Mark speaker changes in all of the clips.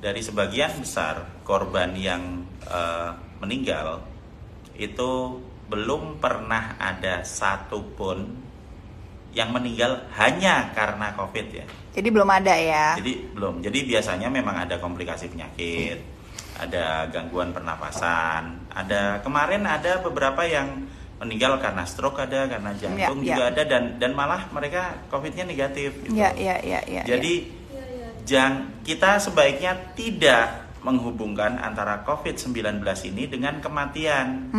Speaker 1: dari sebagian besar korban yang meninggal itu belum pernah ada satupun yang meninggal hanya karena COVID ya.
Speaker 2: Jadi belum ada ya?
Speaker 1: Jadi belum. Jadi biasanya memang ada komplikasi penyakit, ada gangguan pernapasan, kemarin ada beberapa yang meninggal karena stroke, ada karena jantung juga ada, dan malah mereka COVID-nya negatif. Gitu. Jadi kita sebaiknya tidak menghubungkan antara COVID-19 ini dengan kematian.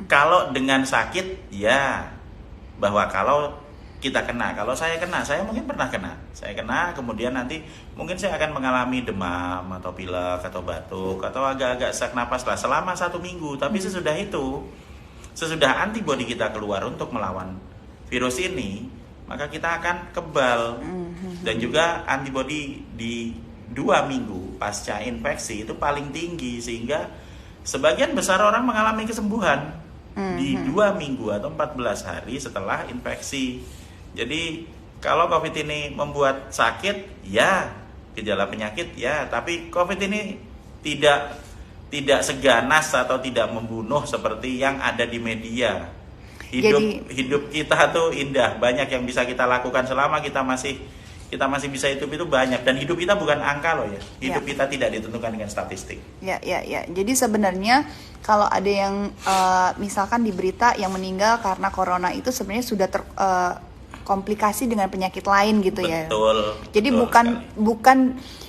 Speaker 1: Kalau dengan sakit, ya bahwa kalau kita kena, kalau saya kena, saya mungkin pernah kena. Saya kena, kemudian nanti mungkin saya akan mengalami demam atau pilek atau batuk atau agak-agak sesak napas lah selama 1 minggu. Tapi sesudah itu, sesudah antibodi kita keluar untuk melawan virus ini, maka kita akan kebal. Dan juga antibodi di 2 minggu pasca infeksi itu paling tinggi, sehingga sebagian besar orang mengalami kesembuhan di 2 minggu atau 14 hari setelah infeksi. Jadi kalau COVID ini membuat sakit, ya gejala penyakit ya, tapi COVID ini tidak seganas atau tidak membunuh seperti yang ada di media. Hidup kita tuh indah, banyak yang bisa kita lakukan selama kita masih bisa hidup itu banyak, dan hidup kita bukan angka loh ya. Hidup kita tidak ditentukan dengan statistik.
Speaker 2: Ya. Jadi sebenarnya kalau ada yang misalkan di berita yang meninggal karena corona itu sebenarnya sudah komplikasi dengan penyakit lain gitu ya.
Speaker 1: Betul.
Speaker 2: Jadi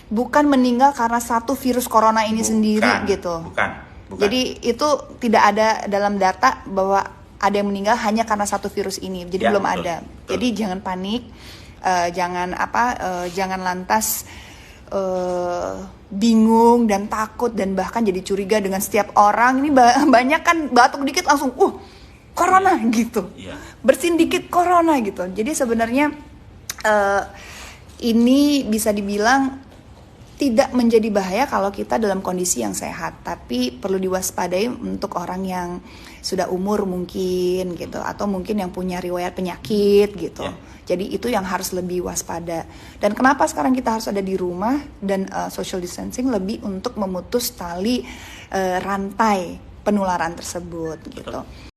Speaker 2: bukan meninggal karena satu virus corona ini sendiri gitu.
Speaker 1: Bukan.
Speaker 2: Jadi itu tidak ada dalam data bahwa ada yang meninggal hanya karena satu virus ini. Jadi belum betul, ada. Betul. Jadi jangan panik. Jangan lantas bingung dan takut dan bahkan jadi curiga dengan setiap orang. Ini banyak kan batuk dikit langsung corona gitu, bersin dikit corona gitu. Jadi sebenarnya ini bisa dibilang tidak menjadi bahaya kalau kita dalam kondisi yang sehat, tapi perlu diwaspadai untuk orang yang sudah umur mungkin gitu, atau mungkin yang punya riwayat penyakit gitu. Jadi itu yang harus lebih waspada. Dan kenapa sekarang kita harus ada di rumah dan social distancing lebih untuk memutus tali rantai penularan tersebut gitu.